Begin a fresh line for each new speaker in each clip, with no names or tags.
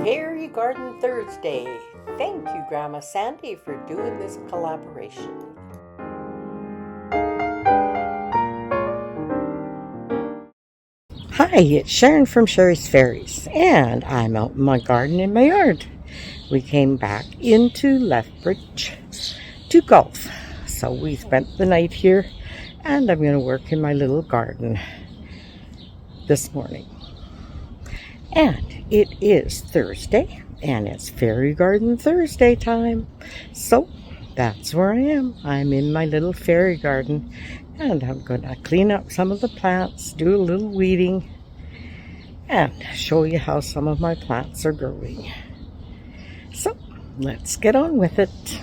Fairy Garden Thursday. Thank you, Grandma Sandy, for doing this collaboration. Hi, it's Sharon from Sherry's Fairies, and I'm out in my garden in my yard. We came back into Lethbridge to golf, so we spent the night here, and I'm going to work in my little garden this morning. And it is Thursday, and it's Fairy Garden Thursday time. So that's where I am. I'm in my little fairy garden, and I'm going to clean up some of the plants, do a little weeding, and show you how some of my plants are growing. So let's get on with it.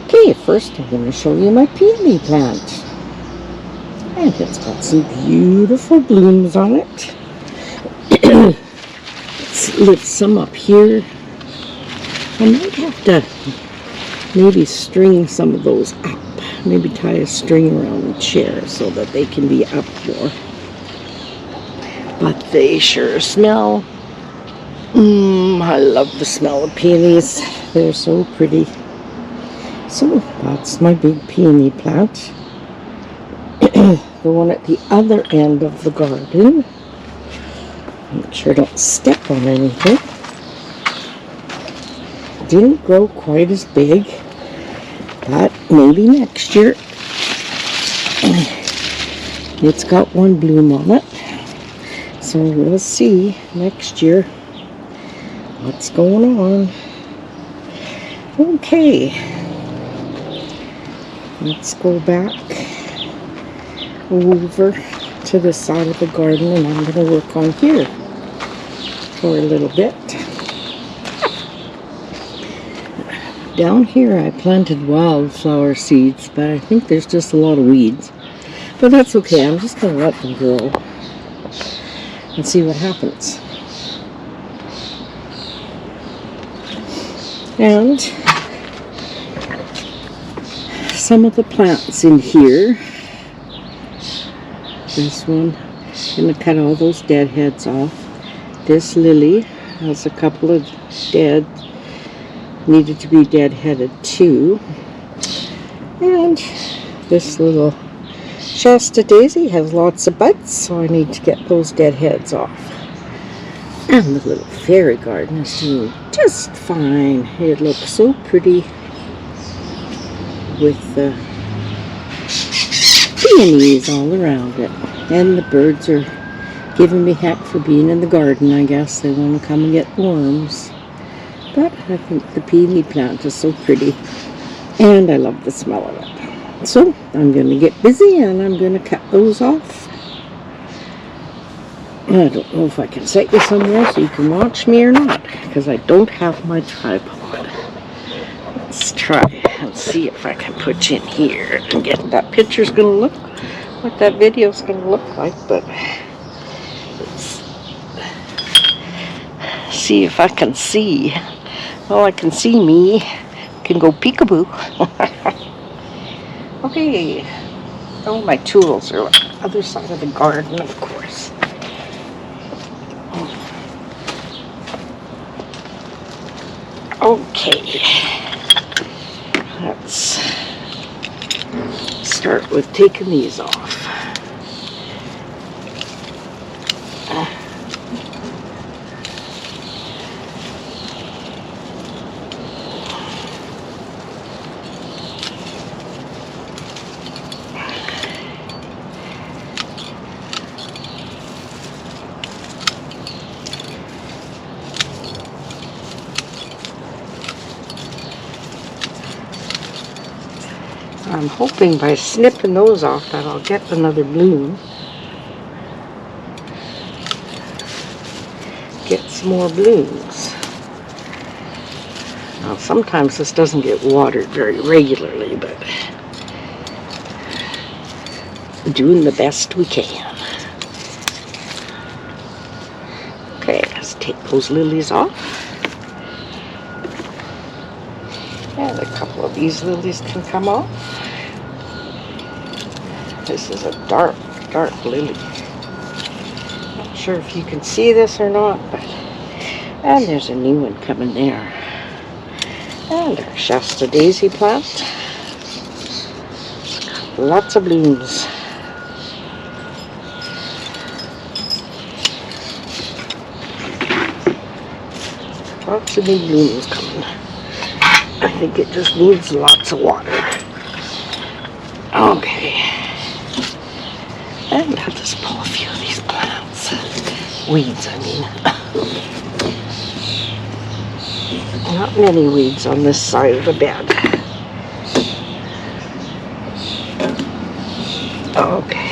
Okay, first I'm going to show you my peony plant. And it's got some beautiful blooms on it. Let's lift some up here. I might have to maybe string some of those up. Maybe tie a string around the chair so that they can be up more. But they sure smell. I love the smell of peonies. They're so pretty. So that's my big peony plant. The one at the other end of the garden. Make sure I don't step on anything. Didn't grow quite as big, but maybe next year. It's got one bloom on it, so we'll see next year what's going on. Okay, let's go back over to the side of the garden, and I'm going to work on here for a little bit. Down here I planted wildflower seeds, but I think there's just a lot of weeds. But that's okay, I'm just going to let them grow and see what happens. And some of the plants in here, this one, I'm going to cut all those dead heads off. This lily has a couple of needed to be dead-headed too. And this little Shasta daisy has lots of buds, so I need to get those dead heads off. And the little fairy garden is doing just fine. It looks so pretty with the peonies all around it. And the birds are giving me heck for being in the garden. I guess they want to come and get worms. But I think the peony plant is so pretty. And I love the smell of it. So I'm going to get busy and I'm going to cut those off. I don't know if I can set you somewhere so you can watch me or not, because I don't have my tripod. Let's try and see if I can put you in here and get that picture's going to look, what that video's going to look like, but let's see if I can see. Well, I can see me. Can go peekaboo. Okay. Oh, my tools are on the other side of the garden, of course. Okay. Let's start with taking these off. I'm hoping by snipping those off that I'll get another bloom. Get some more blooms. Now sometimes this doesn't get watered very regularly, but we're doing the best we can. Okay, let's take those lilies off. And a couple of these lilies can come off. This is a dark lily. Not sure if you can see this or not, but and there's a new one coming there. And our Shasta daisy plant. Lots of blooms. Lots of new blooms coming. I think it just needs lots of water. Okay. And I'll just pull a few of these plants. Weeds, I mean. Not many weeds on this side of the bed. Okay.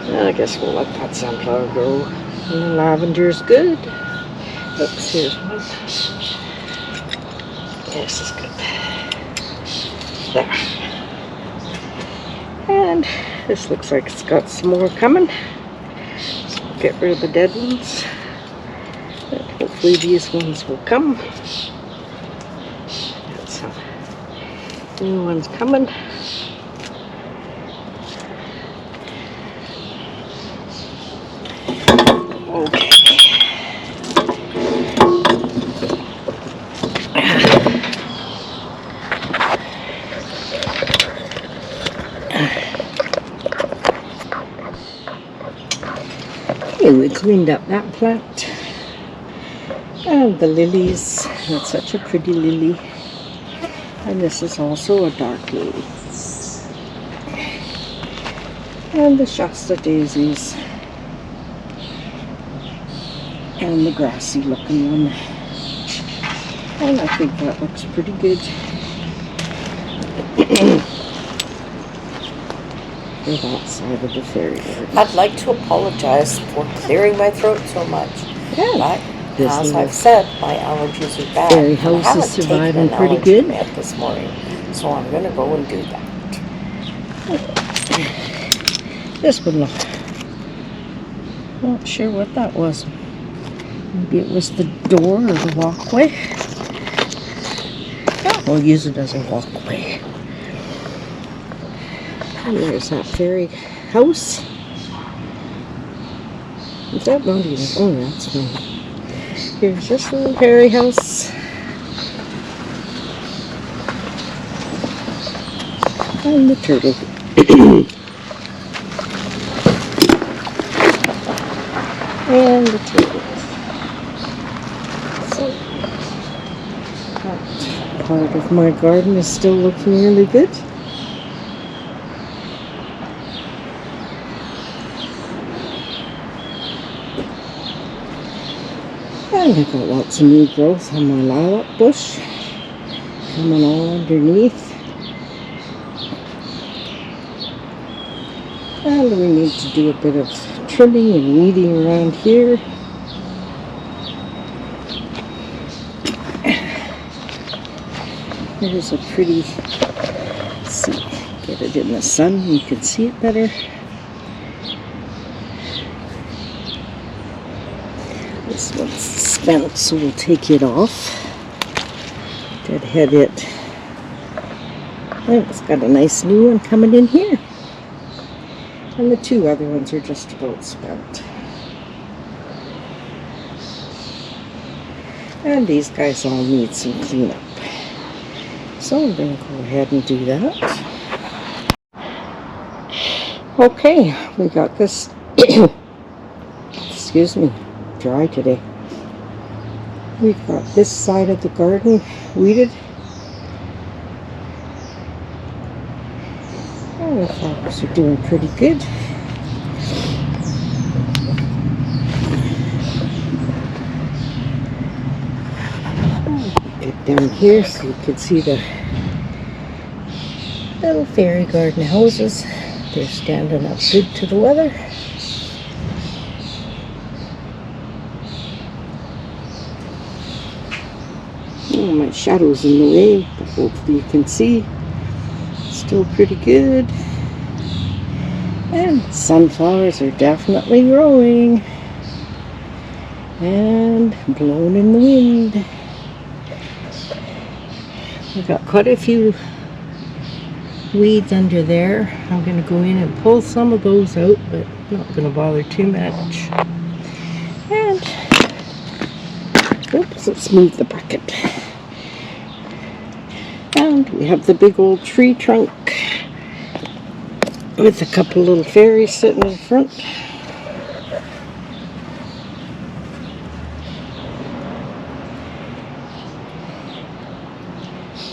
And I guess we'll let that sunflower grow. And the lavender's good. Oops, here's one. This is good. There. And this looks like it's got some more coming. So we'll get rid of the dead ones. And hopefully these ones will come. Got some new ones coming. Okay. Okay, we cleaned up that plant. And the lilies. That's such a pretty lily. And this is also a dark lily. And the Shasta daisies. And the grassy looking one. And I think that looks pretty good. For that side of the fairy garden.
I'd like to apologize for clearing my throat so much.
Yeah.
But as I've said, my allergies are bad.
Fairy house is surviving pretty good.
This morning, so I'm going to go and do that.
This one, look. Not sure what that was. Maybe it was the door or the walkway. Yeah, we'll use it as a walkway. And there's that fairy house. Is that not even? Oh, that's fine. Here's this little fairy house. And the turtle. And the turtle. So, that part of my garden is still looking really good. And I've got lots of new growth on my lilac bush coming all underneath. And we need to do a bit of trimming and weeding around here. There's a pretty, let's see, get it in the sun, you can see it better. This one's spent, so we'll take it off. Deadhead it. And it's got a nice new one coming in here. And the two other ones are just about spent. And these guys all need some cleanup. So I'm going to go ahead and do that. Okay, we got this, excuse me, dry today. We've got this side of the garden weeded. And the flowers are doing pretty good. Get down here so you can see the little fairy garden houses. They're standing up good to the weather. Oh, my shadow's in the way, but hopefully you can see. Still pretty good. And sunflowers are definitely growing. And blowing in the wind. We've got quite a few weeds under there. I'm going to go in and pull some of those out, but not going to bother too much. And oops, let's move the bucket. And we have the big old tree trunk with a couple little fairies sitting in front.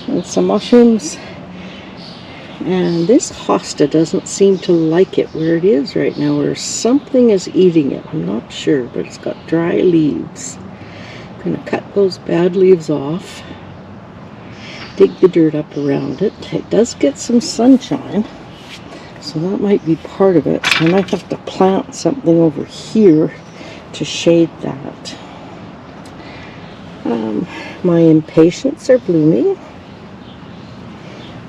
And some mushrooms. And this hosta doesn't seem to like it where it is right now, or something is eating it. I'm not sure, but it's got dry leaves. I'm going to cut those bad leaves off. Dig the dirt up around it. It does get some sunshine, so that might be part of it. I might have to plant something over here to shade that. My impatiens are blooming.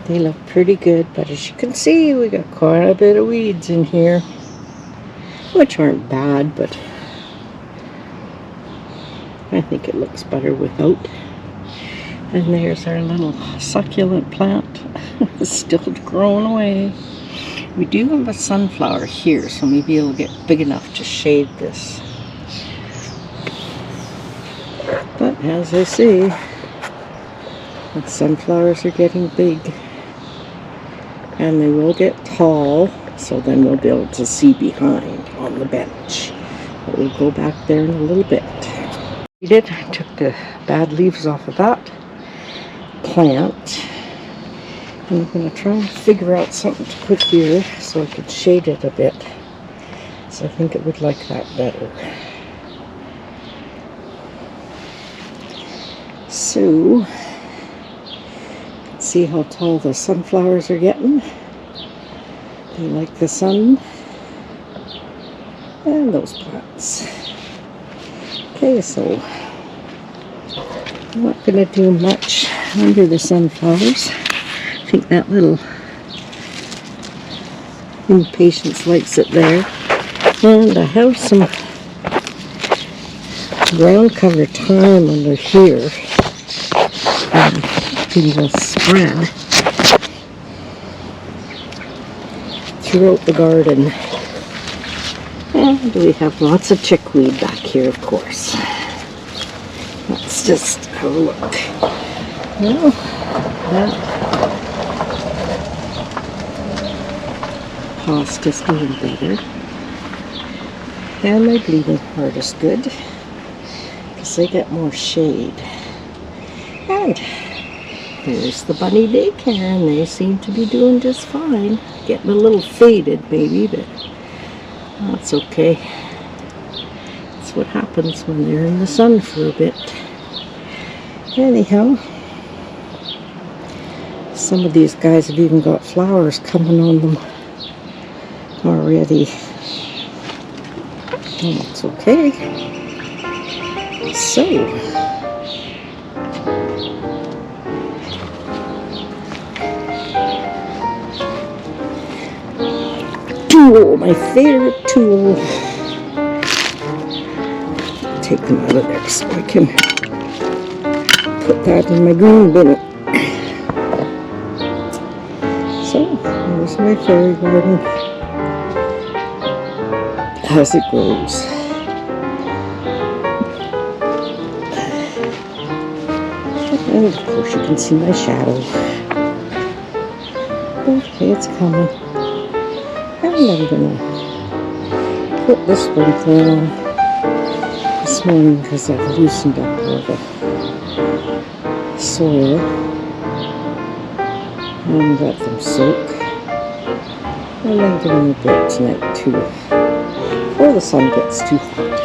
They look pretty good, but as you can see, we got quite a bit of weeds in here, which aren't bad, but I think it looks better without. And there's our little succulent plant. It's still growing away. We do have a sunflower here, so maybe it'll get big enough to shade this. But as I see, the sunflowers are getting big. And they will get tall, so then we'll be able to see behind on the bench. But we'll go back there in a little bit. I took the bad leaves off of that plant. And I'm going to try and figure out something to put here so I could shade it a bit. So I think it would like that better. So, see how tall the sunflowers are getting. They like the sun. And those plants. Okay, so I'm not going to do much under the sunflowers. I think that little impatiens likes it there. And I have some ground cover thyme under here. It will spread throughout the garden. And we have lots of chickweed back here, of course. Let's just have a look. Well, that hosta's doing better. And my bleeding heart is good, because they get more shade. And there's the bunny daycare, and they seem to be doing just fine. Getting a little faded maybe, but that's okay. That's what happens when they're in the sun for a bit. Anyhow, some of these guys have even got flowers coming on them already. And it's okay. So, tool, my favorite tool. Take them out of there so I can put that in my green bin. So, there's my fairy garden as it grows. And of course you can see my shadow. Okay, it's coming. And I'm gonna put this sprinkler on this morning because I've loosened up all the soil and let them soak. And then give them a bit tonight too, before the sun gets too hot.